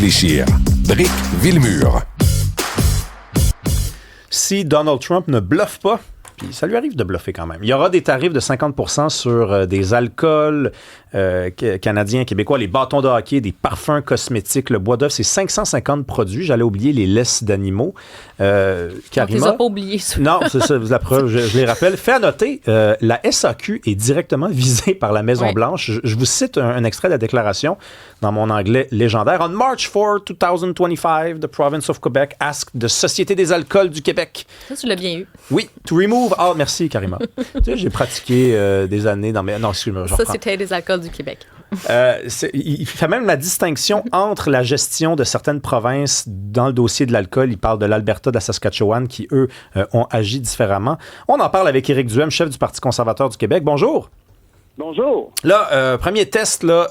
Réfléchir. Brick Villemur. Si Donald Trump ne bluffe pas, puis ça lui arrive de bluffer quand même, il y aura des tarifs de 50% sur des alcools canadiens, québécois, les bâtons de hockey, des parfums cosmétiques, le bois d'œuf, c'est 550 produits. J'allais oublier les laisses d'animaux. Karima, on ne les a pas oubliés, ça. Non, c'est ça, la preuve, je les rappelle. Fait à noter, la SAQ est directement visée par la Maison-Blanche. Je vous cite un extrait de la déclaration dans mon anglais légendaire. On March 4, 2025, the province of Quebec asked the Société des alcools du Québec. Ça, tu l'as bien eu. Oui, to remove... Ah, merci, Karima. Tu sais, j'ai pratiqué des années dans mes... Non, excuse-moi, je reprends. Société des alcools du Québec. Il fait même la distinction entre la gestion de certaines provinces dans le dossier de l'alcool. Il parle de l'Alberta, de la Saskatchewan, qui, eux, ont agi différemment. On en parle avec Éric Duhem, chef du Parti conservateur du Québec. Bonjour. Bonjour. Là, premier test, là,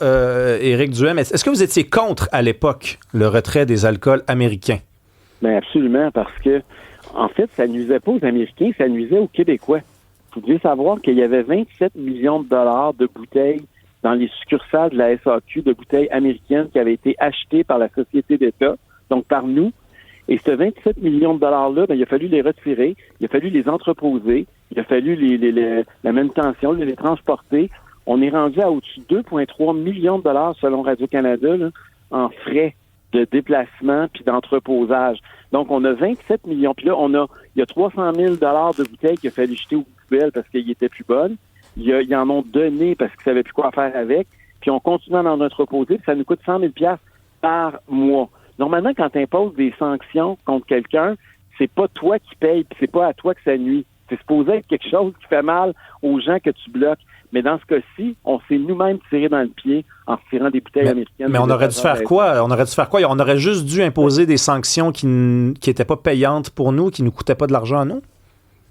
Éric Duhem. Est-ce que vous étiez contre, à l'époque, le retrait des alcools américains? Bien, absolument, parce que, en fait, ça nuisait pas aux Américains, ça nuisait aux Québécois. Vous devez savoir qu'il y avait 27 millions de dollars de bouteilles dans les succursales de la SAQ, de bouteilles américaines qui avaient été achetées par la Société d'État, donc par nous. Et ce 27 millions de dollars-là, il a fallu les retirer, il a fallu les entreposer, il a fallu la manutention, les transporter. On est rendu à au-dessus de 2,3 millions de dollars, selon Radio-Canada, là, en frais de déplacement puis d'entreposage. Donc, on a 27 millions. Puis là, il y a 300 000 dollars de bouteilles qu'il a fallu jeter aux poubelles parce qu'elles étaient plus bonnes. Ils en ont donné parce qu'ils ne savaient plus quoi faire avec. Puis on continue à en entreposer. Puis ça nous coûte 100 000 $ par mois. Normalement, quand tu imposes des sanctions contre quelqu'un, c'est pas toi qui payes, puis c'est pas à toi que ça nuit. C'est supposé être quelque chose qui fait mal aux gens que tu bloques. Mais dans ce cas-ci, on s'est nous-mêmes tiré dans le pied en se tirant des bouteilles américaines. Mais on aurait dû faire quoi? On aurait juste dû imposer des sanctions qui n'étaient pas payantes pour nous, qui ne nous coûtaient pas de l'argent à nous?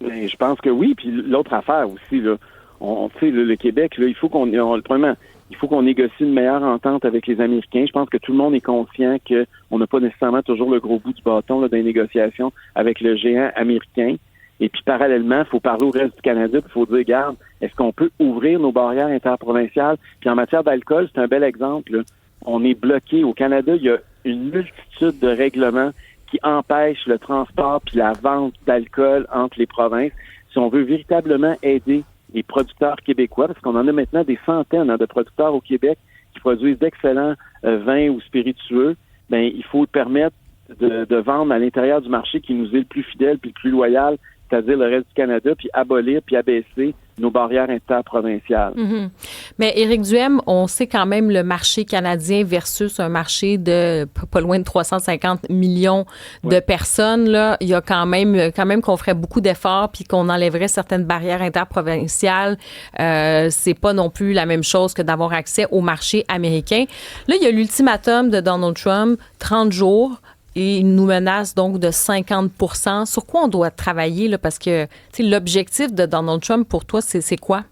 Mais je pense que oui. Puis l'autre affaire aussi, là, le Québec, là, il faut qu'on négocie une meilleure entente avec les Américains. Je pense que tout le monde est conscient qu'on n'a pas nécessairement toujours le gros bout du bâton là, dans les négociations avec le géant américain. Et puis, parallèlement, il faut parler au reste du Canada, puis il faut dire, regarde, est-ce qu'on peut ouvrir nos barrières interprovinciales? Puis en matière d'alcool, c'est un bel exemple, là. On est bloqué. Au Canada, il y a une multitude de règlements qui empêchent le transport puis la vente d'alcool entre les provinces. Si on veut véritablement aider les producteurs québécois, parce qu'on en a maintenant des centaines de producteurs au Québec qui produisent d'excellents vins ou spiritueux, ben il faut permettre de vendre à l'intérieur du marché qui nous est le plus fidèle puis le plus loyal, c'est-à-dire le reste du Canada, puis abolir, puis abaisser nos barrières interprovinciales. Mm-hmm. Mais Éric Duhem, on sait quand même le marché canadien versus un marché de pas loin de 350 millions de personnes. Là, il y a quand même qu'on ferait beaucoup d'efforts puis qu'on enlèverait certaines barrières interprovinciales. C'est pas non plus la même chose que d'avoir accès au marché américain. Là, il y a l'ultimatum de Donald Trump, 30 jours. Et il nous menace donc de 50%. Sur quoi on doit travailler? Là, parce que l'objectif de Donald Trump, pour toi, c'est quoi?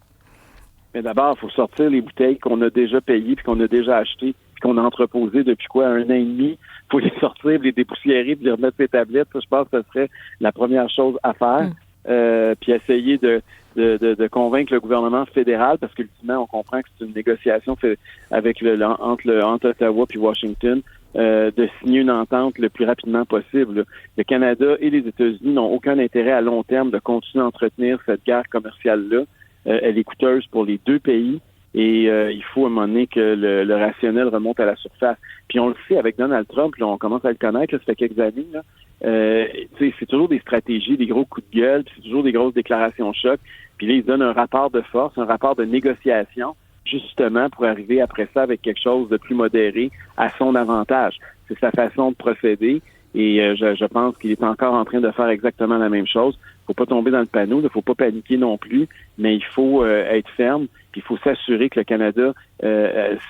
Mais d'abord, il faut sortir les bouteilles qu'on a déjà payées puis qu'on a déjà achetées puis qu'on a entreposées depuis 1 an et demi. Il faut les sortir, les dépoussiérer puis les remettre sur les tablettes. Ça, je pense que ce serait la première chose à faire. Puis essayer de convaincre le gouvernement fédéral, parce qu'ultimement, on comprend que c'est une négociation avec entre Ottawa puis Washington, de signer une entente le plus rapidement possible. Le Canada et les États-Unis n'ont aucun intérêt à long terme de continuer à entretenir cette guerre commerciale-là. Elle est coûteuse pour les deux pays et il faut à un moment donné que le rationnel remonte à la surface. Puis on le sait avec Donald Trump, là, on commence à le connaître, là, ça fait quelques années. Là. C'est toujours des stratégies, des gros coups de gueule, puis c'est toujours des grosses déclarations choc. Puis là, il se donne un rapport de force, un rapport de négociation, justement pour arriver après ça avec quelque chose de plus modéré à son avantage. C'est sa façon de procéder et je pense qu'il est encore en train de faire exactement la même chose. Faut pas tomber dans le panneau, il faut pas paniquer non plus, mais il faut être ferme, puis il faut s'assurer que le Canada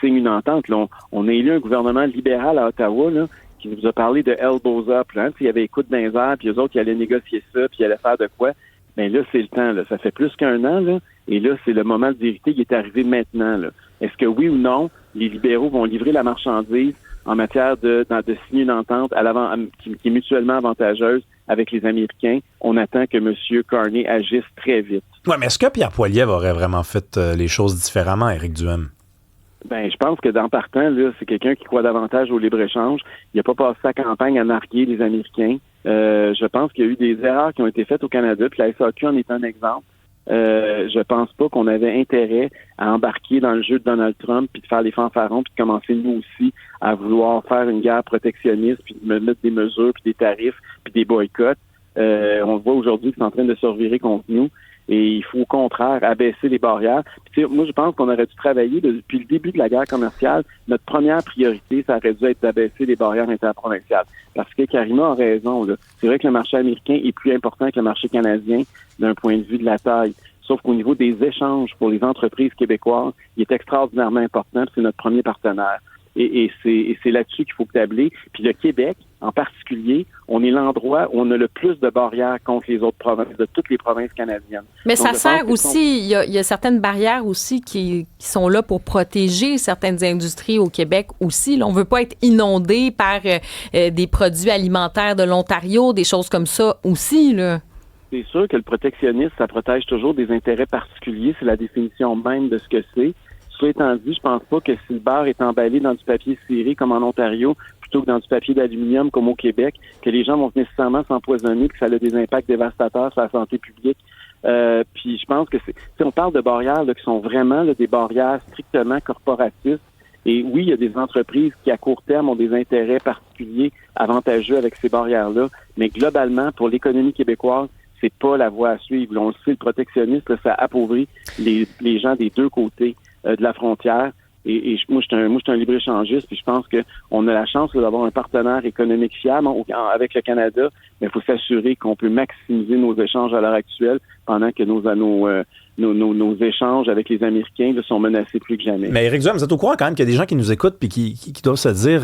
signe une entente. Là, on a élu un gouvernement libéral à Ottawa là, qui nous a parlé de elbows up. Là, il y avait écoute dans les airs, puis eux autres qui allaient négocier ça, puis ils allaient faire de quoi. Mais là, c'est le temps. Là. Ça fait plus qu'1 an, là, et là, c'est le moment de vérité qui est arrivé maintenant. Là. Est-ce que oui ou non, les libéraux vont livrer la marchandise en matière de signer une entente qui est mutuellement avantageuse avec les Américains? On attend que M. Carney agisse très vite. Oui, mais est-ce que Pierre Poilievre aurait vraiment fait les choses différemment, Éric Duhem? Ben, je pense que dans partant, là, c'est quelqu'un qui croit davantage au libre-échange. Il n'a pas passé sa campagne à narguer les Américains. Je pense qu'il y a eu des erreurs qui ont été faites au Canada, puis la SAQ en est un exemple. Je pense pas qu'on avait intérêt à embarquer dans le jeu de Donald Trump, puis de faire les fanfarons, puis de commencer nous aussi à vouloir faire une guerre protectionniste, puis de mettre des mesures, puis des tarifs, puis des boycotts. On voit aujourd'hui que c'est en train de se revirer contre nous. Et il faut au contraire abaisser les barrières. Puis, moi, je pense qu'on aurait dû travailler depuis le début de la guerre commerciale. Notre première priorité, ça aurait dû être d'abaisser les barrières interprovinciales. Parce que Karima a raison. Là. C'est vrai que le marché américain est plus important que le marché canadien d'un point de vue de la taille. Sauf qu'au niveau des échanges pour les entreprises québécoises, il est extraordinairement important. C'est notre premier partenaire. Et c'est là-dessus qu'il faut tabler. Puis le Québec, en particulier, on est l'endroit où on a le plus de barrières contre les autres provinces, de toutes les provinces canadiennes. Mais donc, ça sert aussi, il y a certaines barrières aussi qui sont là pour protéger certaines industries au Québec aussi. Là, on ne veut pas être inondé par des produits alimentaires de l'Ontario, des choses comme ça aussi, là. C'est sûr que le protectionnisme, ça protège toujours des intérêts particuliers. C'est la définition même de ce que c'est. Cela étant dit, je pense pas que si le beurre est emballé dans du papier ciré comme en Ontario, plutôt que dans du papier d'aluminium comme au Québec, que les gens vont nécessairement s'empoisonner, que ça a des impacts dévastateurs sur la santé publique. Puis je pense que si on parle de barrières là, qui sont vraiment là, des barrières strictement corporatistes, et oui, il y a des entreprises qui, à court terme, ont des intérêts particuliers avantageux avec ces barrières-là, mais globalement, pour l'économie québécoise, c'est pas la voie à suivre. Là, on le sait, le protectionnisme, là, ça appauvrit les gens des deux côtés de la frontière. Et moi, je suis un libre-échangiste, puis je pense qu'on a la chance là, d'avoir un partenaire économique fiable avec le Canada, mais il faut s'assurer qu'on peut maximiser nos échanges à l'heure actuelle pendant que nos échanges avec les Américains là, sont menacés plus que jamais. Mais Éric Duhem, vous êtes au courant quand même qu'il y a des gens qui nous écoutent puis qui doivent se dire,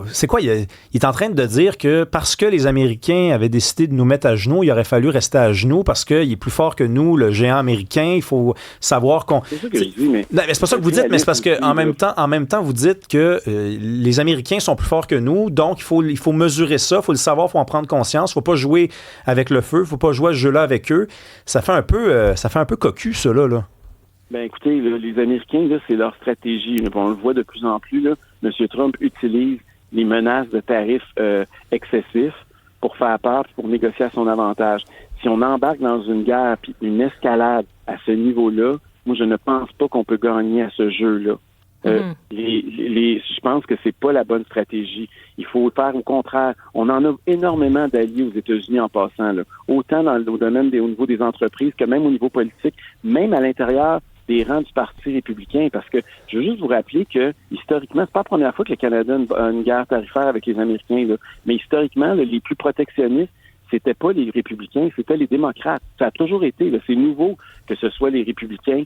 c'est quoi, il est en train de dire que parce que les Américains avaient décidé de nous mettre à genoux, il aurait fallu rester à genoux parce qu'il est plus fort que nous, le géant américain, il faut savoir qu'on... C'est ça que je dis, mais... Non, mais c'est pas ça que vous dites, mais c'est parce que en même temps, vous dites que les Américains sont plus forts que nous, donc il faut mesurer ça, il faut le savoir, il faut en prendre conscience, il faut pas jouer avec le feu, il faut pas jouer à ce jeu-là avec eux. Ça fait un peu cocu, ça, là. Ben écoutez, là, les Américains, là, c'est leur stratégie. Là. On le voit de plus en plus. Là, M. Trump utilise les menaces de tarifs excessifs pour faire peur et pour négocier à son avantage. Si on embarque dans une guerre puis une escalade à ce niveau-là, moi, je ne pense pas qu'on peut gagner à ce jeu-là. Je pense que c'est pas la bonne stratégie. Il faut faire au contraire. On en a énormément d'alliés aux États-Unis en passant, là. Autant au domaine au niveau des entreprises que même au niveau politique, même à l'intérieur des rangs du Parti républicain, parce que je veux juste vous rappeler que historiquement, c'est pas la première fois que le Canada a une guerre tarifaire avec les Américains, là. Mais historiquement, là, les plus protectionnistes, c'était pas les républicains, c'était les démocrates. Ça a toujours été, là. C'est nouveau que ce soit les républicains.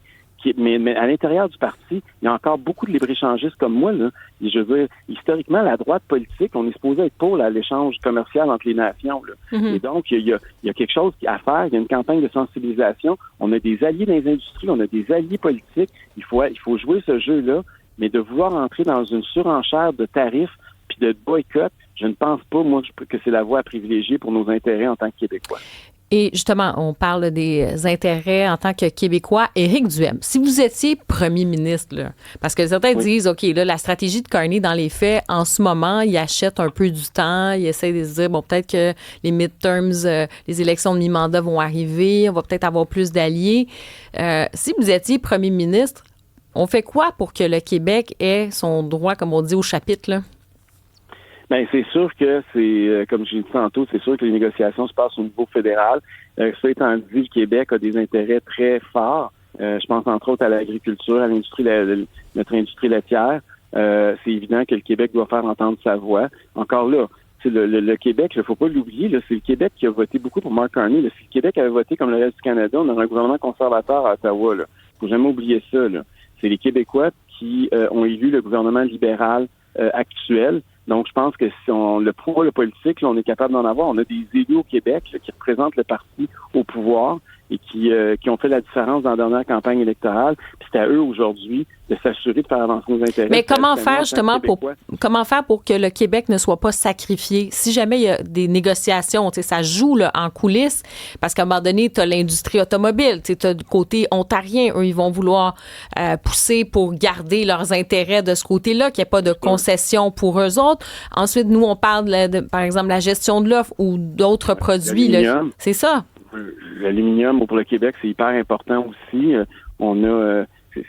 Mais à l'intérieur du parti, il y a encore beaucoup de libre-échangistes comme moi, là. Et je veux dire, historiquement, la droite politique, on est supposé être pour l'échange commercial entre les nations, là. Et donc, il y a quelque chose à faire. Il y a une campagne de sensibilisation. On a des alliés dans les industries, on a des alliés politiques. Il faut jouer ce jeu-là, mais de vouloir entrer dans une surenchère de tarifs puis de boycott, je ne pense pas, moi, que c'est la voie à privilégier pour nos intérêts en tant que Québécois. Et justement, on parle des intérêts en tant que Québécois. Éric Duhem, si vous étiez premier ministre, là, parce que certains disent, OK, là, la stratégie de Carney, dans les faits, en ce moment, il achète un peu du temps, il essaie de se dire, bon, peut-être que les midterms, les élections de mi-mandat vont arriver, on va peut-être avoir plus d'alliés. Si vous étiez premier ministre, on fait quoi pour que le Québec ait son droit, comme on dit, au chapitre, là? Ben c'est sûr que c'est, comme je l'ai dit tantôt, c'est sûr que les négociations se passent au niveau fédéral. Ça étant dit, le Québec a des intérêts très forts. Je pense entre autres à l'agriculture, à l'industrie, notre industrie laitière. C'est évident que le Québec doit faire entendre sa voix. Encore là, c'est le Québec, il ne faut pas l'oublier, là, c'est le Québec qui a voté beaucoup pour Mark Carney. Là. Si le Québec avait voté comme le reste du Canada, on aurait un gouvernement conservateur à Ottawa. Il ne faut jamais oublier ça. Là. C'est les Québécois qui ont élu le gouvernement libéral actuel. Donc, je pense que si le pouvoir politique, là, on est capable d'en avoir. On a des élus au Québec là, qui représentent le parti au pouvoir. et qui ont fait la différence dans la dernière campagne électorale. Puis c'est à eux aujourd'hui de s'assurer de faire avancer nos intérêts. Mais comment faire justement pour que le Québec ne soit pas sacrifié? Si jamais il y a des négociations, ça joue là, en coulisses, parce qu'à un moment donné, tu as l'industrie automobile, tu as du côté ontarien, eux, ils vont vouloir pousser pour garder leurs intérêts de ce côté-là, qu'il n'y ait pas de concessions pour eux autres. Ensuite, nous, on parle de, par exemple, la gestion de l'offre ou d'autres produits. Là. C'est ça. L'aluminium pour le Québec, c'est hyper important aussi.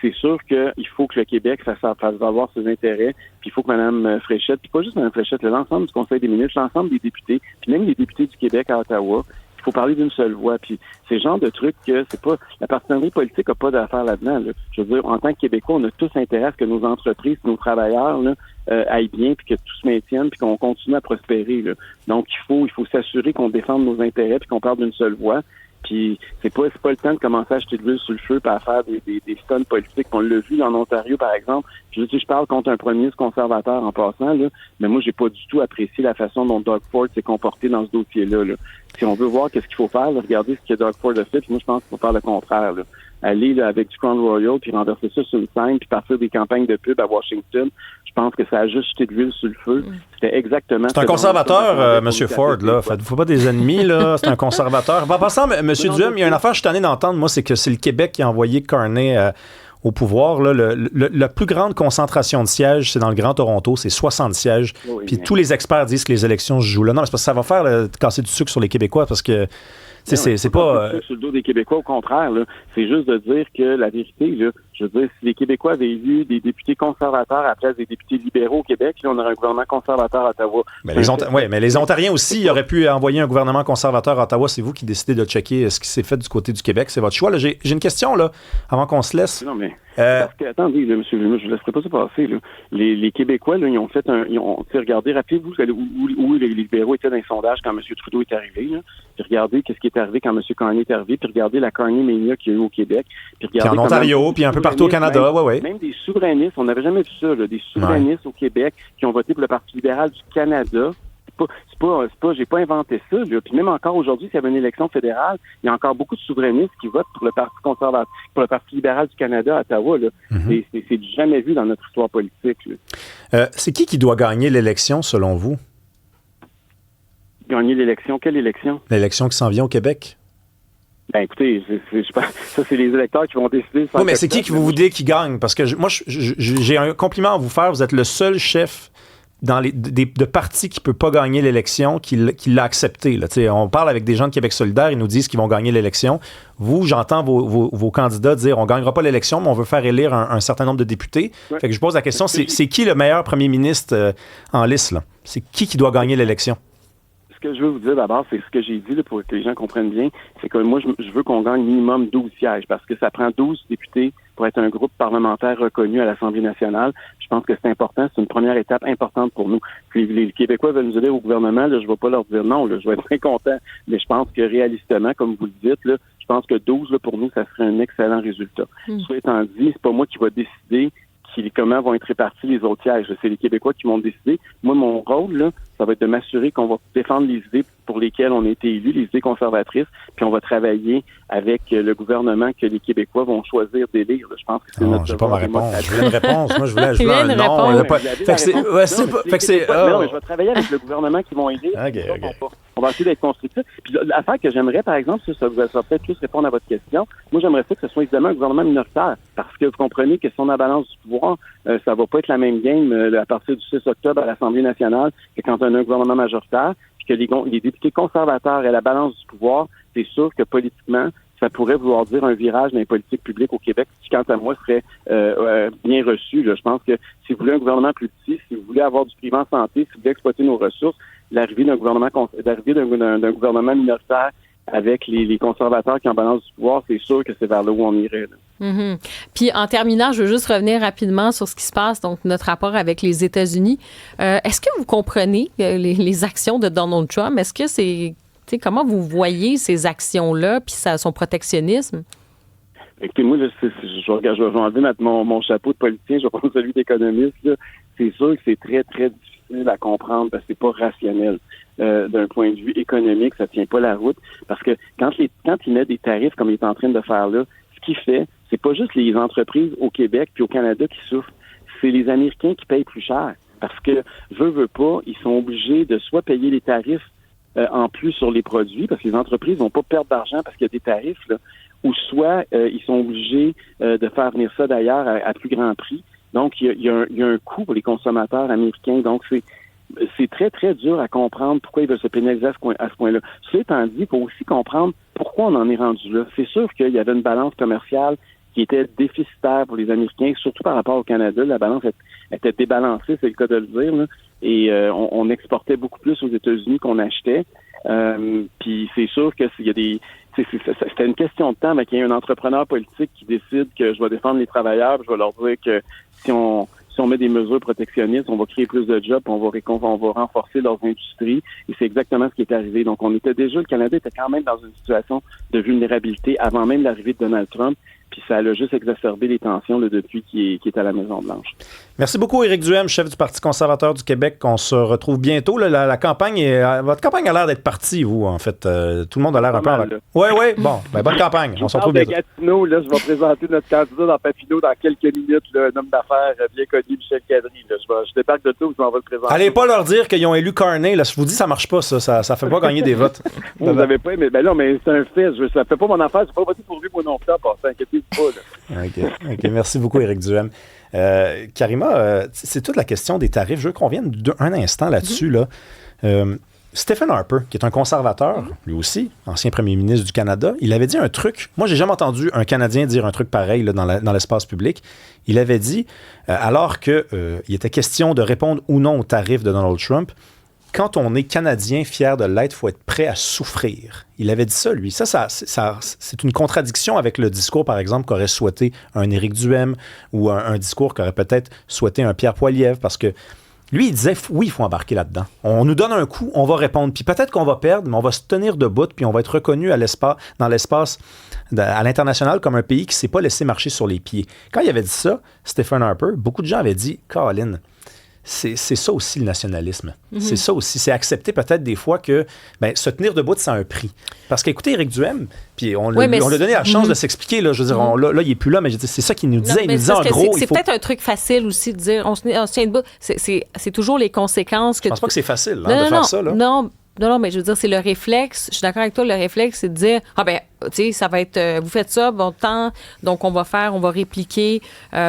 C'est sûr qu'il faut que le Québec fasse valoir ses intérêts, puis il faut que Mme Fréchette, puis pas juste Mme Fréchette, l'ensemble du Conseil des ministres, l'ensemble des députés, puis même les députés du Québec à Ottawa, il faut parler d'une seule voix. Puis c'est le genre de truc que c'est pas... La partenariat politique n'a pas d'affaire là-dedans. Là. Je veux dire, en tant que Québécois, on a tous intérêt à ce que nos entreprises, nos travailleurs là, aillent bien, puis que tout se maintienne, puis qu'on continue à prospérer. Là. Donc, il faut s'assurer qu'on défende nos intérêts, puis qu'on parle d'une seule voix. Puis c'est pas le temps de commencer à acheter de l'huile sur le feu, puis à faire des stunts politiques. On l'a vu en Ontario, par exemple. Je parle contre un premier ministre conservateur en passant, là, mais moi, j'ai pas du tout apprécié la façon dont Doug Ford s'est comporté dans ce dossier-là. Là. Si on veut voir qu'est-ce qu'il faut faire, là, regardez ce que Doug Ford a fait, puis moi, je pense qu'il faut faire le contraire. Là. Aller là, avec du Crown Royal, puis renverser ça sur une scène, puis partir des campagnes de pub à Washington, je pense que ça a juste jeté de l'huile sur le feu. C'était exactement... C'est un conservateur, M. Ford, là. Faites-vous pas des ennemis, là. C'est un conservateur. En passant, M. Duhem, il y a une affaire que je suis tanné d'entendre, moi, c'est que c'est le Québec qui a envoyé Carney au pouvoir. Là. La plus grande concentration de sièges, c'est dans le Grand Toronto, c'est 60 sièges. Oui, puis tous les experts disent que les élections se jouent là. Non, mais c'est parce que ça va faire casser du sucre sur les Québécois, parce que... C'est pas... Sur le dos des Québécois, au contraire, là, c'est juste de dire que la vérité, là, je veux dire, si les Québécois avaient élu des députés conservateurs à la place des députés libéraux au Québec, là, on aurait un gouvernement conservateur à Ottawa. Mais les Ontariens aussi auraient pu envoyer un gouvernement conservateur à Ottawa. C'est vous qui décidez de checker ce qui s'est fait du côté du Québec. C'est votre choix. Là, j'ai une question, là, avant qu'on se laisse. Non, mais... Parce que, attendez, là, monsieur Villemur, je ne laisserai pas ça passer. Là. Les Québécois, là, ils ont regardé, rappelez-vous où les libéraux étaient dans les sondages quand M. Trudeau est arrivé. Là. Puis regardez qu'est-ce qui est arrivé quand M. Carney est arrivé, puis regardez la Carney Mania qu'il y a eu au Québec. Puis en Ontario, puis un peu partout au Canada, Même des souverainistes, on n'avait jamais vu ça, là, des souverainistes au Québec qui ont voté pour le Parti libéral du Canada. J'ai pas inventé ça, là. Puis même encore aujourd'hui, s'il y avait une élection fédérale, il y a encore beaucoup de souverainistes qui votent pour le Parti conservateur, pour le Parti libéral du Canada à Ottawa, là. Mm-hmm. C'est jamais vu dans notre histoire politique, là. C'est qui doit gagner l'élection, selon vous? Gagner l'élection? Quelle élection? L'élection qui s'en vient au Québec. Ben écoutez, ça c'est les électeurs qui vont décider. Oui, mais c'est qui vous voulez qui gagne? Parce que j'ai un compliment à vous faire. Vous êtes le seul chef de parti qui ne peut pas gagner l'élection, qui l'a accepté. Là. On parle avec des gens de Québec solidaire, ils nous disent qu'ils vont gagner l'élection. Vous, j'entends vos candidats dire on ne gagnera pas l'élection, mais on veut faire élire un certain nombre de députés. Ouais. Fait que je pose la question, c'est qui le meilleur premier ministre en liste? Là? C'est qui doit gagner l'élection? Ce que je veux vous dire d'abord, c'est ce que j'ai dit là, pour que les gens comprennent bien, c'est que moi, je veux qu'on gagne minimum 12 sièges parce que ça prend 12 députés pour être un groupe parlementaire reconnu à l'Assemblée nationale. Je pense que c'est important, c'est une première étape importante pour nous. Puis les Québécois veulent nous aider au gouvernement, là, je ne vais pas leur dire non, là, je vais être très content, mais je pense que réalistement, comme vous le dites, là, je pense que 12, là, pour nous, ça serait un excellent résultat. Soit étant dit, c'est pas moi qui va décider comment vont être répartis les autres sièges. C'est les Québécois qui vont décider. Moi, mon rôle, là, ça va être de m'assurer qu'on va défendre les idées pour lesquelles on a été élus, les idées conservatrices, puis on va travailler avec le gouvernement que les Québécois vont choisir d'élire. Je pense que c'est notre... J'ai pas ma réponse. Je voulais une réponse. Moi, je voulais un non. Non, mais je vais travailler avec le gouvernement qui vont élire. Okay. On va essayer d'être constructif. Puis l'affaire que j'aimerais, par exemple, ça va peut-être plus répondre à votre question. Moi, j'aimerais ça que ce soit évidemment un gouvernement minoritaire. Parce que vous comprenez que si on a balance du pouvoir, ça va pas être la même game à partir du 6 octobre à l'Assemblée nationale que quand on a un gouvernement majoritaire. Puis que les députés conservateurs aient la balance du pouvoir, c'est sûr que politiquement, ça pourrait vouloir dire un virage dans les politiques publiques au Québec, qui, quant à moi, serait bien reçu. Là. Je pense que si vous voulez un gouvernement plus petit, si vous voulez avoir du privé en santé, si vous voulez exploiter nos ressources, l'arrivée d'un gouvernement minoritaire avec les conservateurs qui en balance du pouvoir, c'est sûr que c'est vers là où on irait. Mm-hmm. Puis en terminant, je veux juste revenir rapidement sur ce qui se passe, donc notre rapport avec les États-Unis. Est-ce que vous comprenez les actions de Donald Trump? Est-ce que c'est... comment vous voyez ces actions-là puis son protectionnisme? Écoutez, moi, je vais enlever mon chapeau de politicien, je vais prendre celui d'économiste. Là. C'est sûr que c'est très, très difficile difficile à comprendre parce que c'est pas rationnel. D'un point de vue économique, ça tient pas la route. Parce que quand il met des tarifs comme il est en train de faire là, ce qu'il fait, c'est pas juste les entreprises au Québec puis au Canada qui souffrent, c'est les Américains qui payent plus cher. Parce que, veut pas, ils sont obligés de soit payer les tarifs en plus sur les produits, parce que les entreprises vont pas perdre d'argent parce qu'il y a des tarifs, là, ou soit ils sont obligés de faire venir ça d'ailleurs à plus grand prix. Donc, il y a un coût pour les consommateurs américains. Donc, c'est très, très dur à comprendre pourquoi ils veulent se pénaliser à ce point-là. Cela étant dit, il faut aussi comprendre pourquoi on en est rendu là. C'est sûr qu'il y avait une balance commerciale qui était déficitaire pour les Américains, surtout par rapport au Canada. La balance était débalancée, c'est le cas de le dire, là. Et on exportait beaucoup plus aux États-Unis qu'on achetait. Puis c'est sûr que s'il y a des... C'était une question de temps, mais qu'il y ait un entrepreneur politique qui décide que je vais défendre les travailleurs, je vais leur dire que si on met des mesures protectionnistes, on va créer plus de jobs, on va renforcer leurs industries. Et c'est exactement ce qui est arrivé. Donc, le Canada était quand même dans une situation de vulnérabilité avant même l'arrivée de Donald Trump. Puis ça a juste exacerbé les tensions là, depuis qu'il est à la Maison-Blanche. Merci beaucoup, Éric Duhem, chef du Parti conservateur du Québec. On se retrouve bientôt. Là, la campagne, votre campagne a l'air d'être partie, vous, en fait. Tout le monde a l'air un peu... Oui. Bon, bonne campagne. On se retrouve bientôt. Gatineau, là, je vais présenter notre candidat dans Papineau dans quelques minutes, là, un homme d'affaires bien connu, Michel Cadry. Là. Je débarque de tout, je m'en vais le présenter. Allez pas leur dire qu'ils ont élu Carney. Là. Je vous dis, ça marche pas, ça. Ça fait pas gagner des votes. Vous n'avez pas aimé. Ben non, mais c'est un fait. Ça fait pas mon affaire. Je suis pas voté pour lui, moi non plus, pour s'inquiéter pas. Là. OK. Merci beaucoup, Éric Duhem. Karima, c'est toute la question des tarifs. Je veux qu'on vienne un instant là-dessus. Là. Stephen Harper, qui est un conservateur, lui aussi, ancien premier ministre du Canada, il avait dit un truc. Moi, j'ai jamais entendu un Canadien dire un truc pareil là, dans l'espace public. Il avait dit, alors qu'il était question de répondre ou non aux tarifs de Donald Trump, quand on est Canadien fier de l'être, il faut être prêt à souffrir. Il avait dit ça, lui. Ça, c'est une contradiction avec le discours, par exemple, qu'aurait souhaité un Éric Duhem ou un discours qu'aurait peut-être souhaité un Pierre Poilievre, parce que lui, il disait, oui, il faut embarquer là-dedans. On nous donne un coup, on va répondre. Puis peut-être qu'on va perdre, mais on va se tenir debout, puis on va être reconnu dans l'espace, à l'international, comme un pays qui ne s'est pas laissé marcher sur les pieds. Quand il avait dit ça, Stephen Harper, beaucoup de gens avaient dit, Colin, c'est ça aussi le nationalisme. Mm-hmm. C'est ça aussi. C'est accepter peut-être des fois que se tenir debout, ça a un prix. Parce qu'écoutez, Éric Duhem, puis on lui a donné la chance de s'expliquer. Là, je veux dire, là, il n'est plus là, mais je dis, c'est ça qu'il nous disait. Il nous disait en gros... C'est peut-être un truc facile aussi de dire, on se tient debout. C'est toujours les conséquences que... Je pense pas que c'est facile de faire ça. Là. Non, mais je veux dire, c'est le réflexe. Je suis d'accord avec toi, le réflexe, c'est de dire, tu sais, ça va être, vous faites ça, bon temps, donc on va répliquer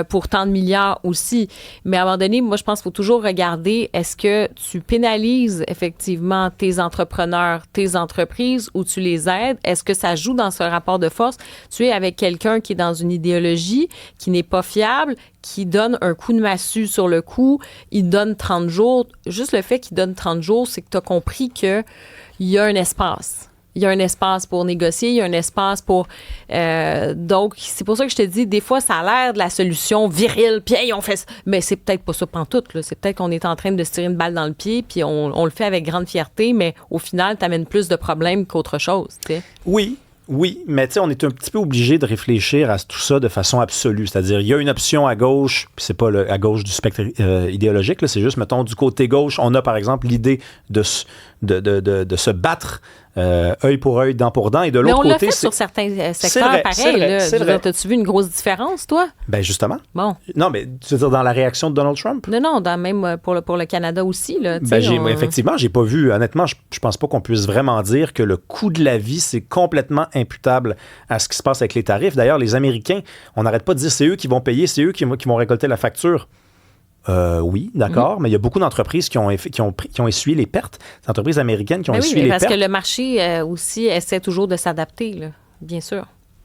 pour tant de milliards aussi. Mais à un moment donné, moi, je pense qu'il faut toujours regarder, est-ce que tu pénalises effectivement tes entrepreneurs, tes entreprises, ou tu les aides? Est-ce que ça joue dans ce rapport de force? Tu es avec quelqu'un qui est dans une idéologie, qui n'est pas fiable, qui donne un coup de massue sur le coup, il donne 30 jours. Juste le fait qu'il donne 30 jours, c'est que tu as compris qu'il y a un espace. Il y a un espace pour négocier, il y a un espace pour... donc, c'est pour ça que je te dis, des fois, ça a l'air de la solution virile, puis hey, on fait ça. Mais c'est peut-être pas ça pantoute, là. C'est peut-être qu'on est en train de se tirer une balle dans le pied, puis on le fait avec grande fierté, mais au final, t'amènes plus de problèmes qu'autre chose, tu sais. Oui, mais tu sais, on est un petit peu obligé de réfléchir à tout ça de façon absolue. C'est-à-dire, il y a une option à gauche, puis c'est pas à gauche du spectre idéologique, là, c'est juste, mettons, du côté gauche, on a par exemple l'idée de se battre œil pour œil, dent pour dent, et de l'autre côté... Mais on l'a fait sur certains secteurs pareils. C'est vrai. T'as-tu vu une grosse différence, toi? Ben justement. Bon. Non, mais tu veux dire dans la réaction de Donald Trump? Non, même pour le Canada aussi. Là, effectivement, j'ai pas vu... Honnêtement, je pense pas qu'on puisse vraiment dire que le coût de la vie, c'est complètement imputable à ce qui se passe avec les tarifs. D'ailleurs, les Américains, on n'arrête pas de dire c'est eux qui vont payer, c'est eux qui vont récolter la facture. Oui, d'accord, mais il y a beaucoup d'entreprises qui ont essuyé les pertes. Des entreprises américaines qui ont essuyé les pertes. Parce que le marché aussi essaie toujours de s'adapter, là, bien sûr.